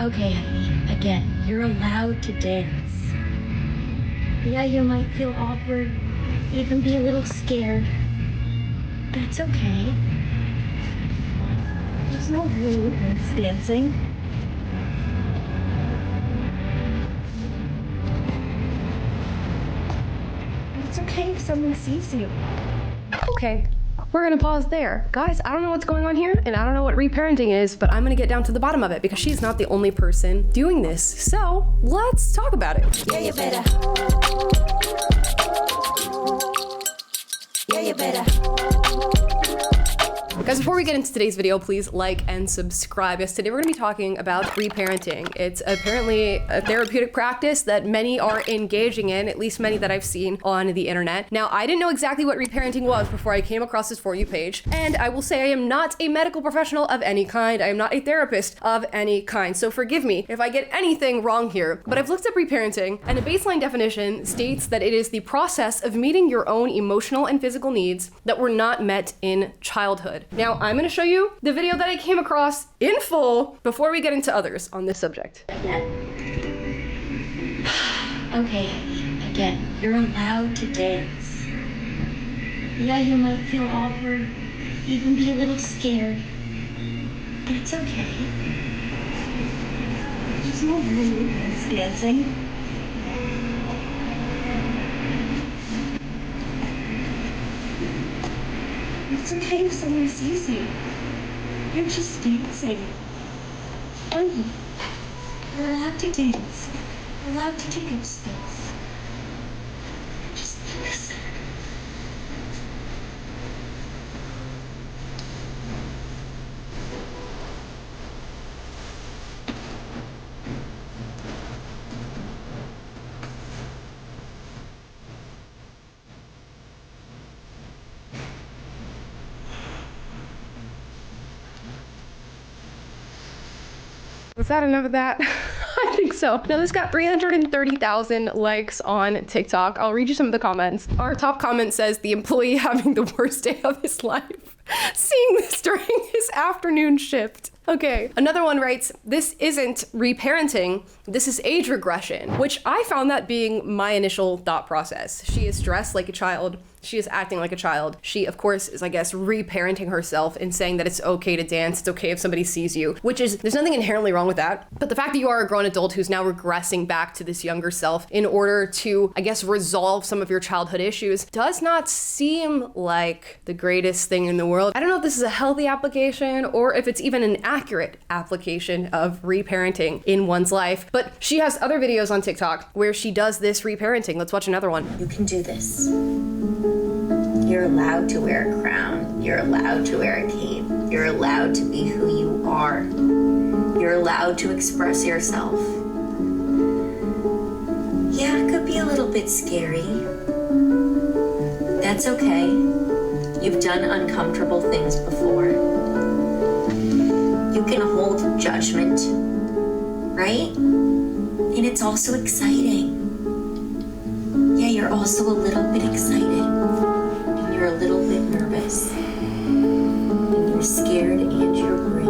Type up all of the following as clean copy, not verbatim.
Okay, honey, again, you're allowed to dance. Yeah, you might feel awkward, even be a little scared. That's okay. There's no rule against dancing. It's okay if someone sees you. Okay, we're gonna pause there. Guys, I don't know what's going on here, and I don't know what reparenting is, but I'm gonna get down to the bottom of it because she's not the only person doing this. So let's talk about it. Yeah, you better. Yeah, you better. Guys, before we get into today's video, please like and subscribe. Yes, today we're gonna be talking about reparenting. It's apparently a therapeutic practice that many are engaging in, at least many that I've seen on the internet. Now, I didn't know exactly what reparenting was before I came across this For You page, and I will say I am not a medical professional of any kind. I am not a therapist of any kind, so forgive me if I get anything wrong here. But I've looked up reparenting, and a baseline definition states that it is the process of meeting your own emotional and physical needs that were not met in childhood. Now, I'm gonna show you the video that I came across in full before we get into others on this subject. Okay, again, you're allowed to dance. Yeah, you might feel awkward, even be a little scared. That's okay. There's no rule against dancing. It's okay if someone sees you. You're just dancing. Fun. You're allowed to dance. You're allowed to take up space. Just listen. Was that enough of that? I think so. Now, this got 330,000 likes on TikTok. I'll read you some of the comments. Our top comment says, the employee having the worst day of his life, seeing this during his afternoon shift. Okay, another one writes, this isn't reparenting, this is age regression, which I found that being my initial thought process. She is dressed like a child. She is acting like a child. She, of course, is, I guess, reparenting herself and saying that it's okay to dance. It's okay if somebody sees you, which is, there's nothing inherently wrong with that. But the fact that you are a grown adult who's now regressing back to this younger self in order to, I guess, resolve some of your childhood issues does not seem like the greatest thing in the world. I don't know if this is a healthy application or if it's even an accurate application of reparenting in one's life. But she has other videos on TikTok where she does this reparenting. Let's watch another one. You can do this. You're allowed to wear a crown. You're allowed to wear a cape. You're allowed to be who you are. You're allowed to express yourself. Yeah, it could be a little bit scary. That's okay. You've done uncomfortable things before. You can hold judgment, right? And it's also exciting. Yeah, you're also a little bit excited. You're a little bit nervous, and you're scared, and you're brave.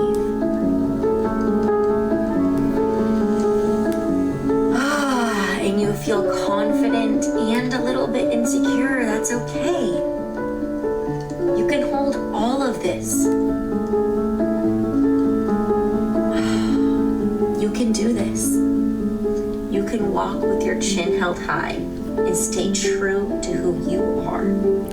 And you feel confident and a little bit insecure. That's okay. You can hold all of this. You can do this. You can walk with your chin held high and stay true to who you are.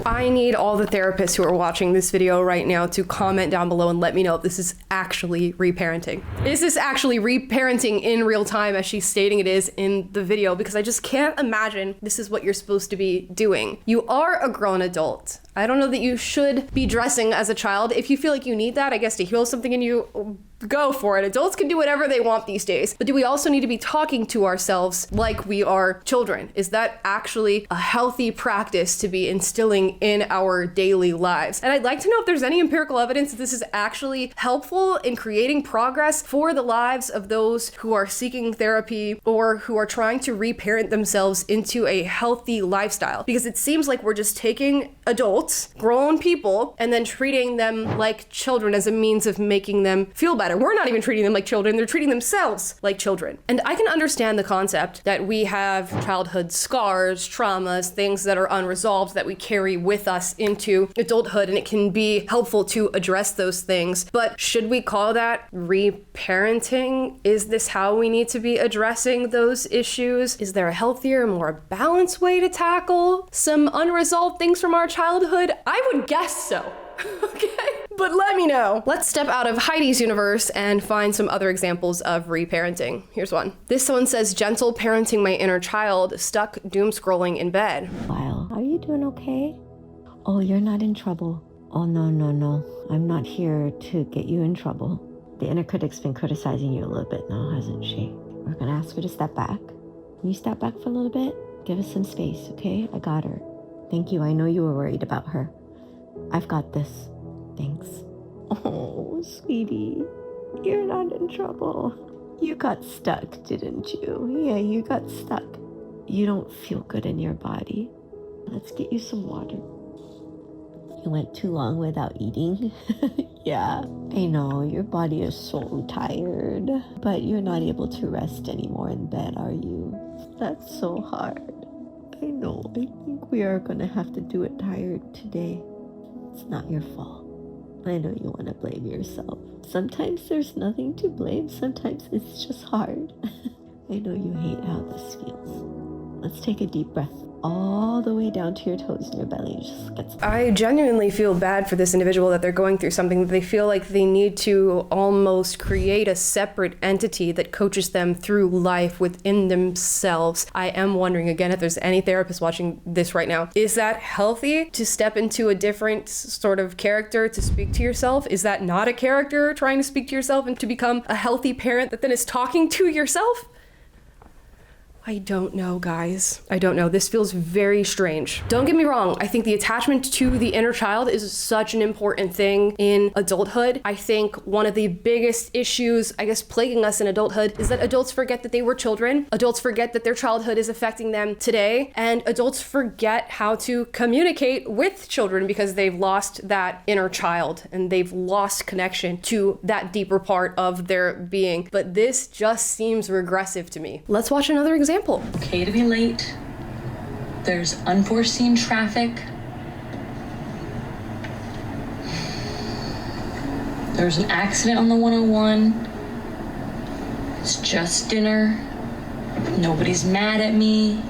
I need all the therapists who are watching this video right now to comment down below and let me know if this is actually reparenting. Is this actually reparenting in real time as she's stating it is in the video? Because I just can't imagine this is what you're supposed to be doing. You are a grown adult. I don't know that you should be dressing as a child. If you feel like you need that, I guess, to heal something in you, go for it. Adults can do whatever they want these days. But do we also need to be talking to ourselves like we are children? Is that actually a healthy practice to be instilling in our daily lives? And I'd like to know if there's any empirical evidence that this is actually helpful in creating progress for the lives of those who are seeking therapy or who are trying to reparent themselves into a healthy lifestyle. Because it seems like we're just taking adults, grown people, and then treating them like children as a means of making them feel better. matter. We're not even treating them like children. They're treating themselves like children. And I can understand the concept that we have childhood scars, traumas, things that are unresolved that we carry with us into adulthood, and it can be helpful to address those things. But should we call that reparenting? Is this how we need to be addressing those issues? Is there a healthier, more balanced way to tackle some unresolved things from our childhood? I would guess so. Okay, but let me know. Let's step out of Heidi's universe and find some other examples of reparenting. Here's one. This one says, gentle parenting my inner child, stuck doom scrolling in bed. Lyle, are you doing okay? Oh, you're not in trouble. Oh, no. I'm not here to get you in trouble. The inner critic's been criticizing you a little bit now, hasn't she? We're gonna ask her to step back. Can you step back for a little bit? Give us some space, okay? I got her. Thank you. I know you were worried about her. I've got this. Thanks. Oh, sweetie, you're not in trouble. You got stuck, didn't you? Yeah, you got stuck. You don't feel good in your body. Let's get you some water. You went too long without eating. Yeah, I know, your body is so tired, but you're not able to rest anymore in bed, are you? That's so hard. I know, I think we are gonna have to do it tired today. It's not your fault. I know you want to blame yourself. Sometimes there's nothing to blame. Sometimes it's just hard. I know you hate how this feels. Let's take a deep breath all the way down to your toes and your belly. Just get some. I genuinely feel bad for this individual that they're going through something that they feel like they need to almost create a separate entity that coaches them through life within themselves. I am wondering again if there's any therapist watching this right now. Is that healthy to step into a different sort of character to speak to yourself? Is that not a character trying to speak to yourself and to become a healthy parent that then is talking to yourself? I don't know, guys. I don't know. This feels very strange. Don't get me wrong. I think the attachment to the inner child is such an important thing in adulthood. I think one of the biggest issues, I guess, plaguing us in adulthood is that adults forget that they were children. Adults forget that their childhood is affecting them today. And adults forget how to communicate with children because they've lost that inner child and they've lost connection to that deeper part of their being. But this just seems regressive to me. Let's watch another example. Okay to be late. There's unforeseen traffic. There's an accident on the 101. It's just dinner. Nobody's mad at me.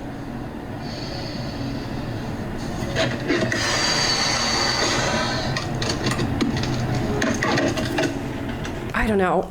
I don't know.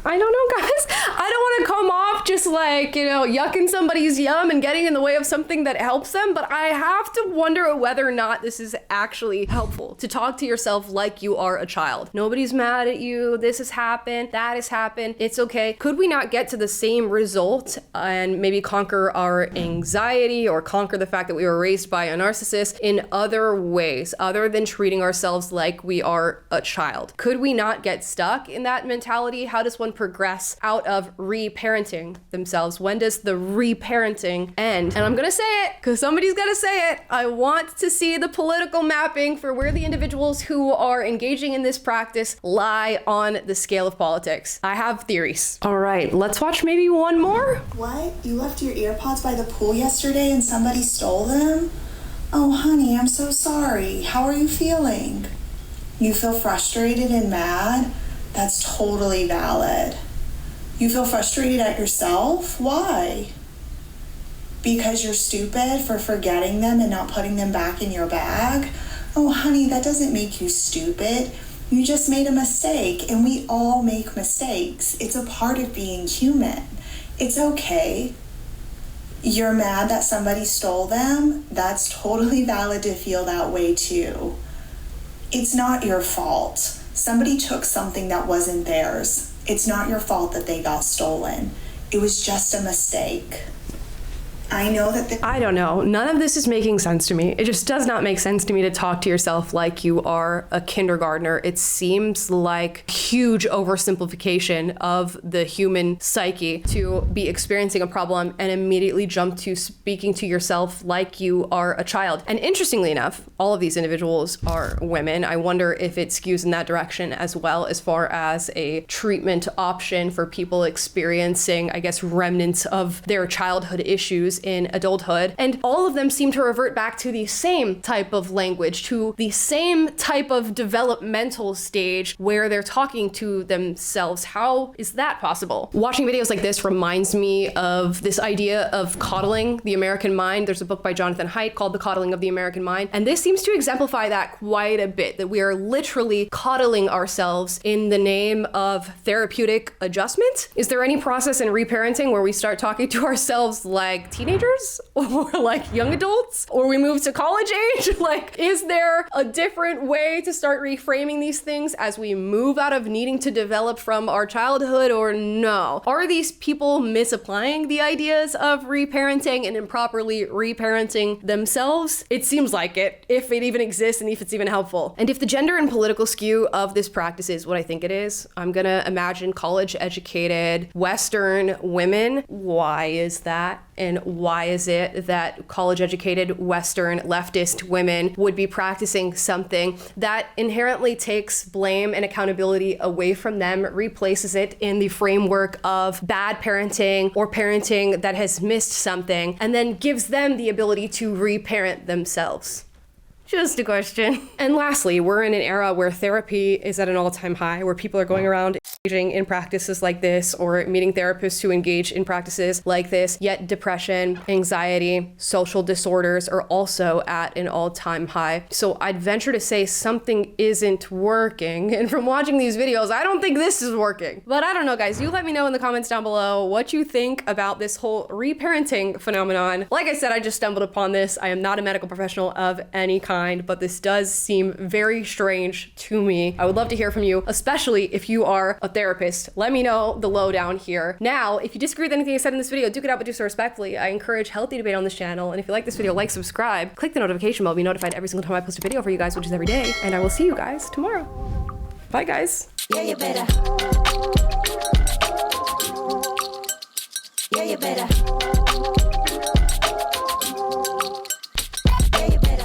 I don't know, guys. I don't want to come off just like, yucking somebody's yum and getting in the way of something that helps them, but I have to wonder whether or not this is actually helpful to talk to yourself like you are a child. Nobody's mad at you. This has happened. That has happened. It's okay. Could we not get to the same result and maybe conquer our anxiety or conquer the fact that we were raised by a narcissist in other ways other than treating ourselves like we are a child? Could we not get stuck in that mentality? How does one progress out of reparenting themselves? When does the reparenting end? And I'm gonna say it because somebody's gotta say it. I want to see the political mapping for where the individuals who are engaging in this practice lie on the scale of politics. I have theories. All right, let's watch maybe one more. What? You left your earpods by the pool yesterday and somebody stole them? Oh, honey, I'm so sorry. How are you feeling? You feel frustrated and mad? That's totally valid. You feel frustrated at yourself? Why? Because you're stupid for forgetting them and not putting them back in your bag? Oh, honey, that doesn't make you stupid. You just made a mistake, and we all make mistakes. It's a part of being human. It's okay. You're mad that somebody stole them? That's totally valid to feel that way too. It's not your fault. Somebody took something that wasn't theirs. It's not your fault that they got stolen. It was just a mistake. I know that I don't know. None of this is making sense to me. It just does not make sense to me to talk to yourself like you are a kindergartner. It seems like huge oversimplification of the human psyche to be experiencing a problem and immediately jump to speaking to yourself like you are a child. And interestingly enough, all of these individuals are women. I wonder if it skews in that direction as well, as far as a treatment option for people experiencing, I guess, remnants of their childhood issues in adulthood. And all of them seem to revert back to the same type of language, to the same type of developmental stage where they're talking to themselves. How is that possible? Watching videos like this reminds me of this idea of coddling the American mind. There's a book by Jonathan Haidt called The Coddling of the American Mind. And this seems to exemplify that quite a bit, that we are literally coddling ourselves in the name of therapeutic adjustment. Is there any process in reparenting where we start talking to ourselves like teenagers or like young adults, or we move to college age? Like, is there a different way to start reframing these things as we move out of needing to develop from our childhood, or no? Are these people misapplying the ideas of reparenting and improperly reparenting themselves? It seems like it, if it even exists and if it's even helpful. And if the gender and political skew of this practice is what I think it is, I'm gonna imagine college-educated Western women. Why is that? And why is it that college-educated Western leftist women would be practicing something that inherently takes blame and accountability away from them, replaces it in the framework of bad parenting or parenting that has missed something, and then gives them the ability to reparent themselves? Just a question. And lastly, we're in an era where therapy is at an all-time high, where people are going around engaging in practices like this or meeting therapists who engage in practices like this, yet depression, anxiety, social disorders are also at an all-time high. So I'd venture to say something isn't working. And from watching these videos, I don't think this is working. But I don't know, guys. You let me know in the comments down below what you think about this whole reparenting phenomenon. Like I said, I just stumbled upon this. I am not a medical professional of any kind, but this does seem very strange to me. I would love to hear from you, especially if you are a therapist. Let me know the lowdown here. Now, if you disagree with anything I said in this video, duke it out, but do so respectfully. I encourage healthy debate on this channel. And if you like this video, like, subscribe, click the notification bell, be notified every single time I post a video for you guys, which is every day. And I will see you guys tomorrow. Bye, guys. Yeah, you better. Yeah, you better.